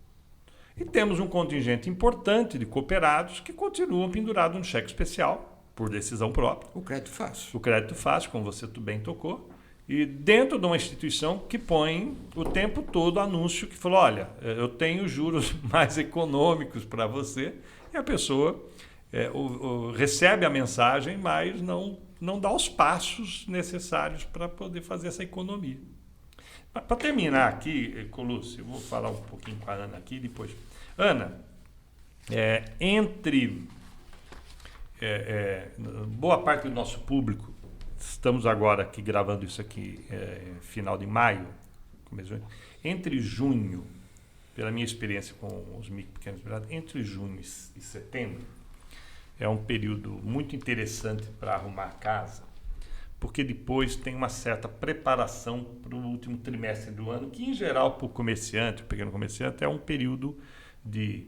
E temos um contingente importante de cooperados que continuam pendurados no cheque especial, por decisão própria. O crédito fácil. O crédito fácil, como você bem tocou. E dentro de uma instituição que põe o tempo todo anúncio que fala, olha, eu tenho juros mais econômicos para você. E a pessoa recebe a mensagem, mas não dá os passos necessários para poder fazer essa economia. Para terminar aqui, Colucci, eu vou falar um pouquinho com a Ana aqui depois. Ana, entre boa parte do nosso público, estamos agora aqui gravando isso aqui final de maio, começo de junho, entre junho, pela minha experiência com os micro pequenos empresários, entre junho e setembro, é um período muito interessante para arrumar a casa, porque depois tem uma certa preparação para o último trimestre do ano, que em geral para o comerciante, o pequeno comerciante, é um período de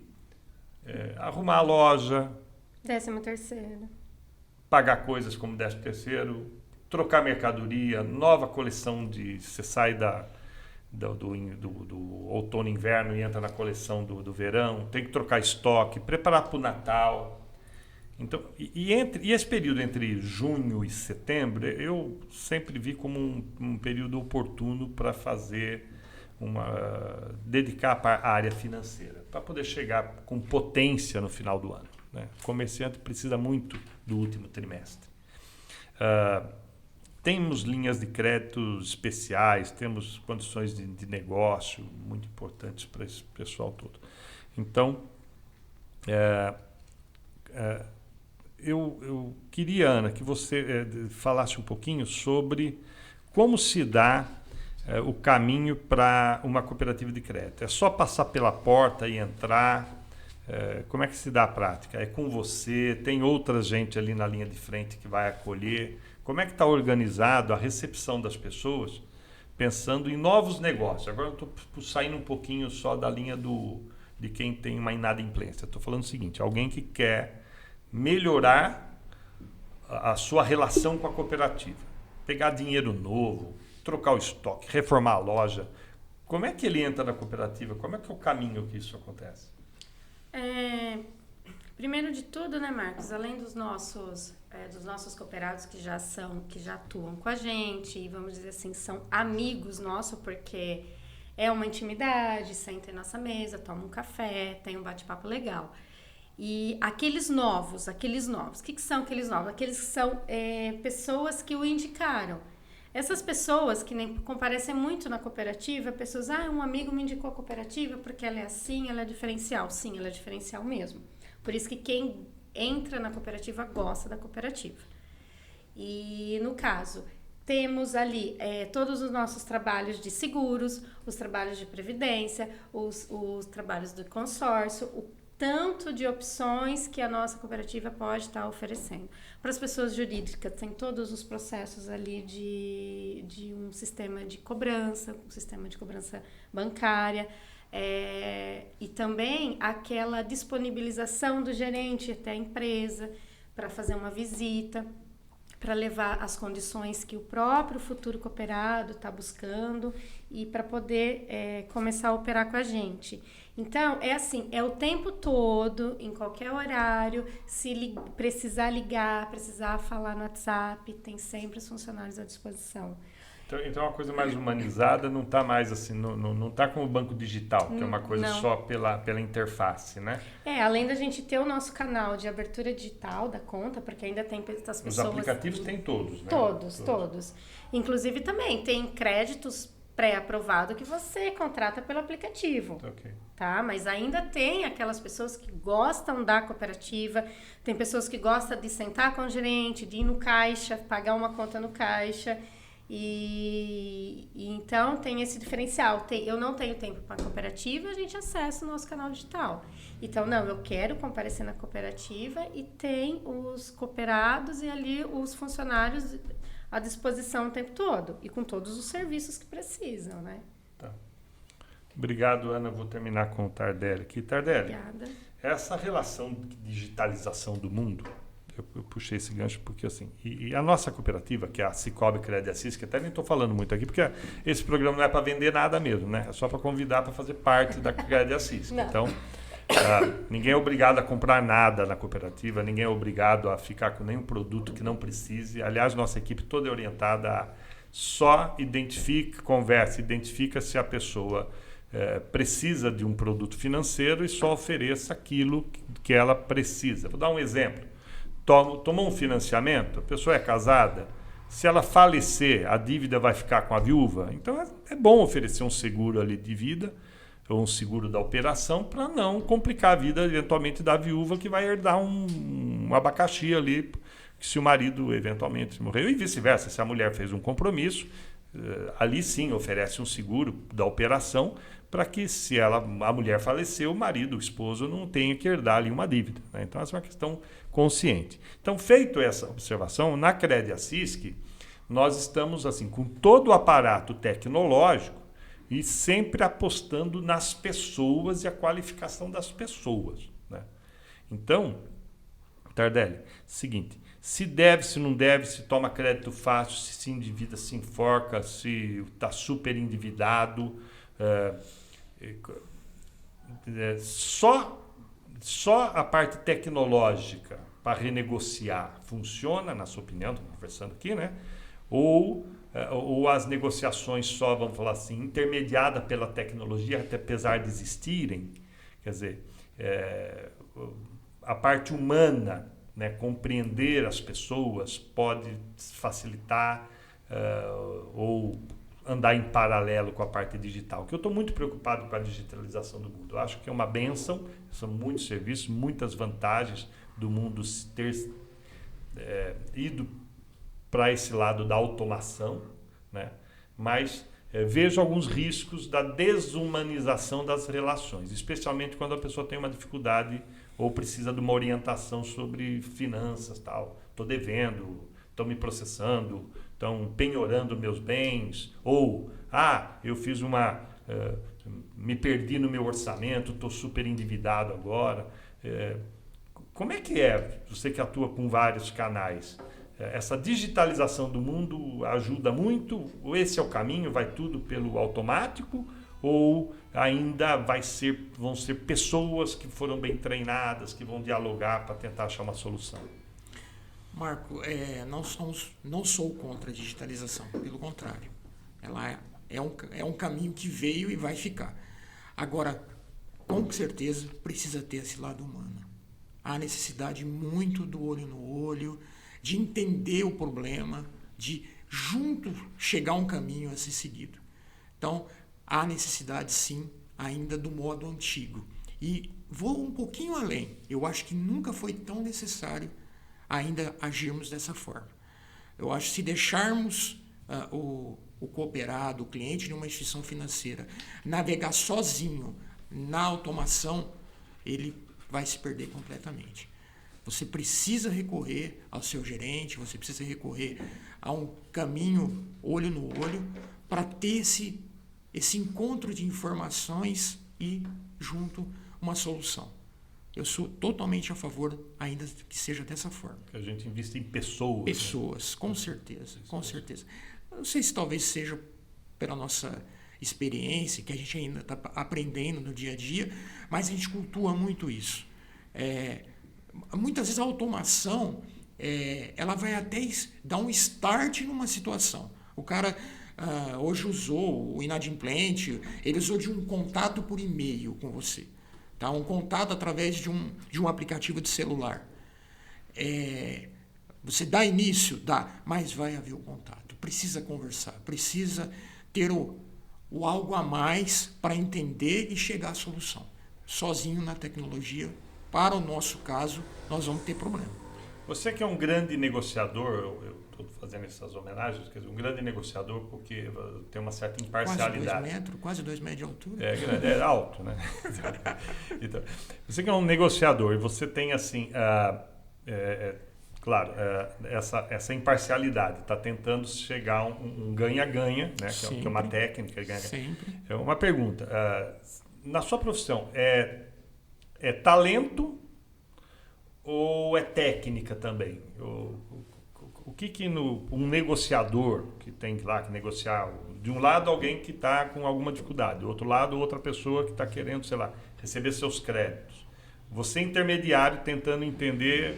arrumar a loja, 13º. pagar coisas como 13º, trocar mercadoria, nova coleção você sai do outono e inverno e entra na coleção do verão, tem que trocar estoque, preparar para o Natal. Então, e esse período entre junho e setembro, eu sempre vi como um período oportuno para fazer dedicar para a área financeira, para poder chegar com potência no final do ano, né? O comerciante precisa muito do último trimestre. Temos linhas de crédito especiais, temos condições de negócio muito importantes para esse pessoal todo. Então, eu queria, Ana, que você falasse um pouquinho sobre como se dá o caminho para uma cooperativa de crédito. É só passar pela porta e entrar? Como é que se dá a prática? É com você? Tem outra gente ali na linha de frente que vai acolher? Como é que está organizado a recepção das pessoas, pensando em novos negócios? Agora eu estou saindo um pouquinho só da linha de quem tem uma inadimplência. Estou falando o seguinte, alguém que quer melhorar a sua relação com a cooperativa, pegar dinheiro novo, trocar o estoque, reformar a loja. Como é que ele entra na cooperativa? Como é que é o caminho que isso acontece? Primeiro de tudo, né, Marcos, além dos nossos cooperados que já atuam com a gente, e vamos dizer assim, são amigos nossos, porque é uma intimidade, senta em nossa mesa, toma um café, tem um bate-papo legal. E aqueles novos, o que são aqueles novos? Aqueles que são pessoas que o indicaram. Essas pessoas que nem comparecem muito na cooperativa, pessoas, um amigo me indicou a cooperativa porque ela é assim, ela é diferencial. Sim, ela é diferencial mesmo. Por isso que quem entra na cooperativa gosta da cooperativa. E no caso, temos ali todos os nossos trabalhos de seguros, os trabalhos de previdência, os trabalhos do consórcio, o tanto de opções que a nossa cooperativa pode estar oferecendo. Para as pessoas jurídicas, tem todos os processos ali de um sistema de cobrança, um sistema de cobrança bancária, e também aquela disponibilização do gerente até a empresa para fazer uma visita, para levar as condições que o próprio futuro cooperado está buscando e para poder começar a operar com a gente. Então, é o tempo todo, em qualquer horário, se precisar ligar, precisar falar no WhatsApp, tem sempre os funcionários à disposição. Então, uma coisa mais humanizada não está mais assim, não está como o banco digital, que é uma coisa só pela interface, né? Além da gente ter o nosso canal de abertura digital da conta, porque ainda tem as pessoas... Os aplicativos têm todos, né? Todos. Inclusive também tem créditos pré-aprovado que você contrata pelo aplicativo. Ok. Tá? Mas ainda tem aquelas pessoas que gostam da cooperativa, tem pessoas que gostam de sentar com o gerente, de ir no caixa, pagar uma conta no caixa. E então tem esse diferencial. Eu não tenho tempo para a cooperativa, a gente acessa o nosso canal digital. Então, eu quero comparecer na cooperativa e tem os cooperados e ali os funcionários à disposição o tempo todo e com todos os serviços que precisam, né? Tá. Obrigado, Ana. Vou terminar com o Tardelli aqui. Tardelli, Obrigada. Essa relação de digitalização do mundo, eu puxei esse gancho porque assim, e a nossa cooperativa, que é a Cicobi Crédito Assis, que até nem estou falando muito aqui, porque esse programa não é para vender nada mesmo, né? É só para convidar para fazer parte da Crédito Assis. Então, ninguém é obrigado a comprar nada na cooperativa, ninguém é obrigado a ficar com nenhum produto que não precise. Aliás, nossa equipe toda é orientada a só identifica se a pessoa precisa de um produto financeiro e só ofereça aquilo que ela precisa. Vou dar um exemplo. Tomou um financiamento, a pessoa é casada, se ela falecer, a dívida vai ficar com a viúva. Então é bom oferecer um seguro ali de vida, ou um seguro da operação, para não complicar a vida eventualmente da viúva que vai herdar um abacaxi ali, que se o marido eventualmente morreu, e vice-versa, se a mulher fez um compromisso, ali sim oferece um seguro da operação, para que se a mulher faleceu, o marido, o esposo, não tenha que herdar ali uma dívida, né? Então, essa é uma questão consciente. Então, feito essa observação, na Crédito Assis, nós estamos assim com todo o aparato tecnológico e sempre apostando nas pessoas e a qualificação das pessoas, né? Então, Tardelli, seguinte, se deve, se não deve, se toma crédito fácil, se endivida, se enforca, se está super endividado, só a parte tecnológica para renegociar funciona, na sua opinião, estamos conversando aqui, né? Ou as negociações só, vamos falar assim, intermediadas pela tecnologia, até apesar de existirem, quer dizer, a parte humana, né, compreender as pessoas pode facilitar ou andar em paralelo com a parte digital, que eu estou muito preocupado com a digitalização do mundo. Eu acho que é uma bênção, são muitos serviços, muitas vantagens do mundo ter ido para esse lado da automação, né? Mas vejo alguns riscos da desumanização das relações, especialmente quando a pessoa tem uma dificuldade ou precisa de uma orientação sobre finanças, tal. Estou devendo, estão me processando, estão penhorando meus bens, ou eu fiz me perdi no meu orçamento, estou super endividado agora. Como é que você que atua com vários canais? Essa digitalização do mundo ajuda muito? Ou esse é o caminho, vai tudo pelo automático? Ou ainda vão ser pessoas que foram bem treinadas, que vão dialogar para tentar achar uma solução? Marco, não sou contra a digitalização, pelo contrário. Ela é um caminho que veio e vai ficar. Agora, com certeza, precisa ter esse lado humano. há necessidade muito do olho no olho, de entender o problema, de junto chegar a um caminho a ser seguido. Então, há necessidade sim ainda do modo antigo. E vou um pouquinho além. Eu acho que nunca foi tão necessário ainda agirmos dessa forma. Eu acho que se deixarmos o cooperado, o cliente de uma instituição financeira, navegar sozinho na automação, ele vai se perder completamente. Você precisa recorrer ao seu gerente, você precisa recorrer a um caminho olho no olho para ter esse encontro de informações e, junto, uma solução. Eu sou totalmente a favor, ainda que seja dessa forma. Que a gente invista em pessoas. Pessoas, né? Com certeza, com certeza. Não sei se talvez seja pela nossa experiência, que a gente ainda está aprendendo no dia a dia, mas a gente cultua muito isso. Muitas vezes a automação, ela vai até dar um start numa situação. O cara hoje usou o inadimplente, ele usou de um contato por e-mail com você. Tá? Um contato através de um aplicativo de celular. Você dá início? Dá, mas vai haver o contato. Precisa conversar, precisa ter o algo a mais para entender e chegar à solução. Sozinho na tecnologia, para o nosso caso, nós vamos ter problema. Você que é um grande negociador, eu estou fazendo essas homenagens, quer dizer, um grande negociador porque tem uma certa imparcialidade. Quase 2 metros de altura. É grande, é alto, né? Então, você que é um negociador e você tem assim, claro, essa imparcialidade, está tentando chegar a um ganha-ganha, né? Que é uma técnica. Sempre. É uma pergunta, na sua profissão, é talento ou é técnica também? O que um negociador que tem lá que negociar, de um lado alguém que está com alguma dificuldade, do outro lado outra pessoa que está querendo, sei lá, receber seus créditos. Você intermediário tentando entender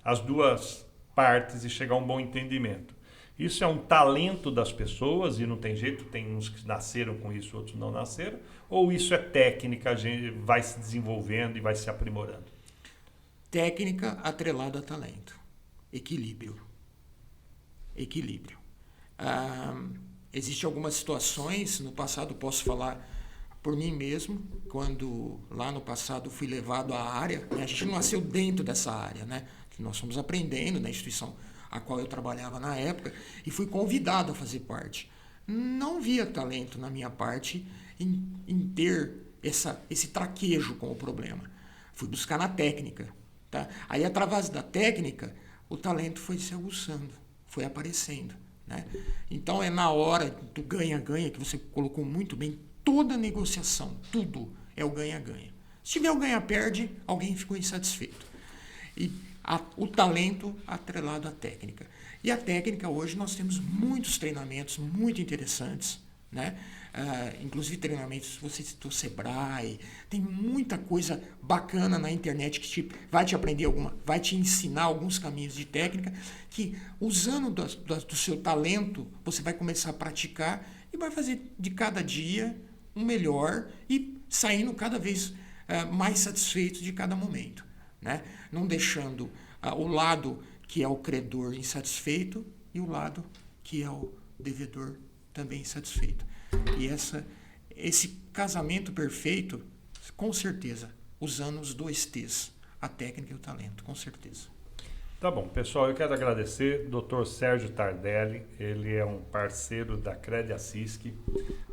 as duas partes e chegar a um bom entendimento. Isso é um talento das pessoas e não tem jeito, tem uns que nasceram com isso, outros não nasceram, ou isso é técnica, a gente vai se desenvolvendo e vai se aprimorando? Técnica atrelada a talento. Equilíbrio. Existem algumas situações, no passado posso falar por mim mesmo, quando lá no passado fui levado à área, né? A gente não nasceu dentro dessa área, né? Nós fomos aprendendo na instituição a qual eu trabalhava na época e fui convidado a fazer parte. Não via talento na minha parte em ter esse traquejo com o problema. Fui buscar na técnica. Tá? Aí, através da técnica, o talento foi se aguçando, foi aparecendo. Né? Então, é na hora do ganha-ganha, que você colocou muito bem, toda negociação, tudo é o ganha-ganha. Se tiver o ganha-perde, alguém ficou insatisfeito. E o talento atrelado à técnica. E a técnica, hoje, nós temos muitos treinamentos muito interessantes, né? Inclusive treinamentos, você citou Sebrae, tem muita coisa bacana na internet que vai te aprender vai te ensinar alguns caminhos de técnica que, usando do seu talento, você vai começar a praticar e vai fazer de cada dia um melhor e saindo cada vez mais satisfeito de cada momento. Né? Não deixando o lado que é o credor insatisfeito e o lado que é o devedor também insatisfeito. E esse casamento perfeito, com certeza, usando os 2 T's, a técnica e o talento, com certeza. Tá bom, pessoal, eu quero agradecer o Dr. Sérgio Tardelli, ele é um parceiro da Crediassisc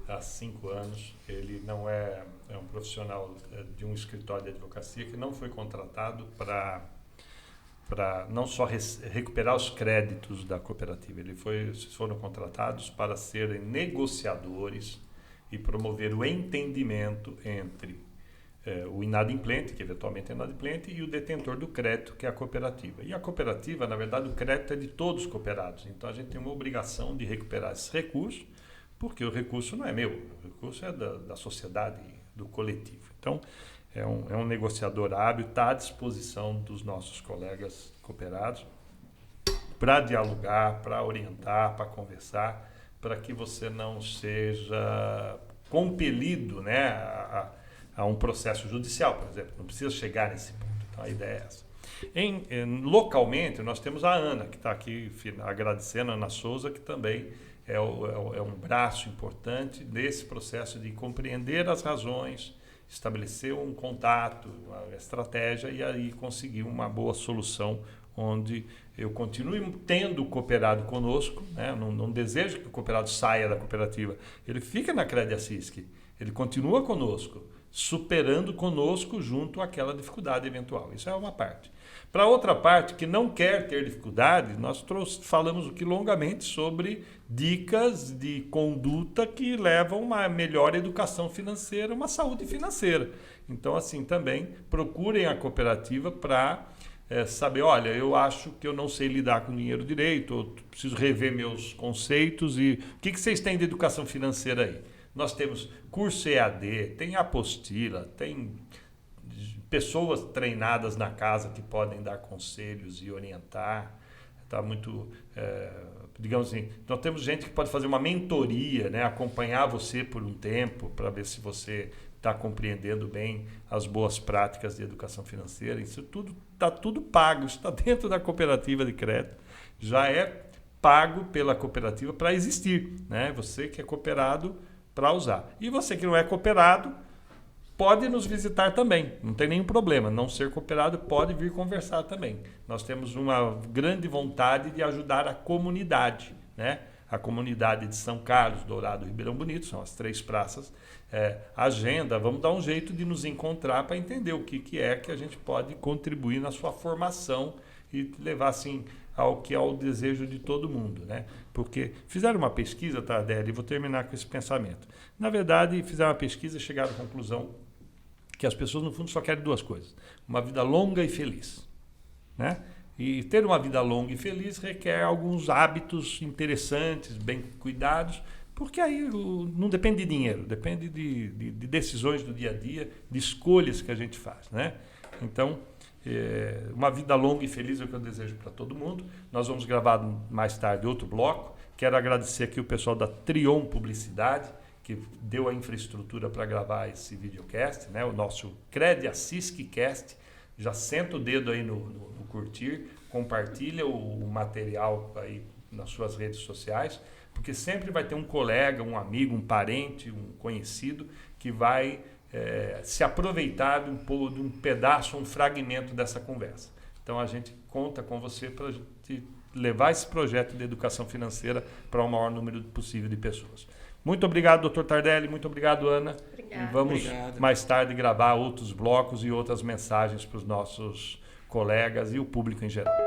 há 5 anos, ele não é um profissional de um escritório de advocacia que não foi contratado para não só recuperar os créditos da cooperativa, eles foram contratados para serem negociadores e promover o entendimento entre o inadimplente, que eventualmente é inadimplente, e o detentor do crédito, que é a cooperativa. E a cooperativa, na verdade, o crédito é de todos os cooperados. Então, a gente tem uma obrigação de recuperar esses recursos, porque o recurso não é meu, o recurso é da sociedade, do coletivo. Então, é um negociador hábil, está à disposição dos nossos colegas cooperados para dialogar, para orientar, para conversar, para que você não seja compelido, né, a um processo judicial, por exemplo. Não precisa chegar nesse ponto. Então, a ideia é essa. Localmente, nós temos a Ana, que está aqui agradecendo, a Ana Souza, que também é um braço importante desse processo de compreender as razões, estabelecer um contato, uma estratégia e aí conseguir uma boa solução onde eu continue tendo cooperado conosco, né? Não desejo que o cooperado saia da cooperativa, ele fica na Crediassisc, ele continua conosco, superando conosco junto àquela dificuldade eventual. Isso é uma parte. Para a outra parte, que não quer ter dificuldade, nós falamos aqui longamente sobre dicas de conduta que levam a uma melhor educação financeira, uma saúde financeira. Então, assim, também procurem a cooperativa para saber, olha, eu acho que eu não sei lidar com dinheiro direito, ou preciso rever meus conceitos. E o que vocês têm de educação financeira aí? Nós temos curso EAD, tem apostila, tem pessoas treinadas na casa que podem dar conselhos e orientar. Está muito, digamos assim, nós temos gente que pode fazer uma mentoria, né? Acompanhar você por um tempo para ver se você está compreendendo bem as boas práticas de educação financeira. Isso tudo está tudo pago, isso está dentro da cooperativa de crédito. Já é pago pela cooperativa para existir, né? Você que é cooperado para usar. E você que não é cooperado, pode nos visitar também, não tem nenhum problema. Não ser cooperado pode vir conversar também. Nós temos uma grande vontade de ajudar a comunidade, né? A comunidade de São Carlos, Dourado e Ribeirão Bonito, são as 3 praças. Agenda, vamos dar um jeito de nos encontrar para entender o que é que a gente pode contribuir na sua formação e levar assim ao que é o desejo de todo mundo, né? Porque fizeram uma pesquisa, Tardelli, e vou terminar com esse pensamento. Na verdade, fizeram uma pesquisa e chegaram à conclusão que as pessoas, no fundo, só querem 2 coisas. Uma vida longa e feliz, né? E ter uma vida longa e feliz requer alguns hábitos interessantes, bem cuidados, porque aí não depende de dinheiro, depende de decisões do dia a dia, de escolhas que a gente faz, né? Então, uma vida longa e feliz é o que eu desejo para todo mundo. Nós vamos gravar mais tarde outro bloco. Quero agradecer aqui o pessoal da Trion Publicidade, que deu a infraestrutura para gravar esse videocast, né? O nosso Crediassisc Cast. Já senta o dedo aí no curtir, compartilha o material aí nas suas redes sociais, porque sempre vai ter um colega, um amigo, um parente, um conhecido que vai se aproveitar de um pedaço, um fragmento dessa conversa. Então a gente conta com você para levar esse projeto de educação financeira para o maior número possível de pessoas. Muito obrigado, doutor Tardelli, muito obrigado, Ana. Obrigada. E vamos mais tarde gravar outros blocos e outras mensagens para os nossos colegas e o público em geral.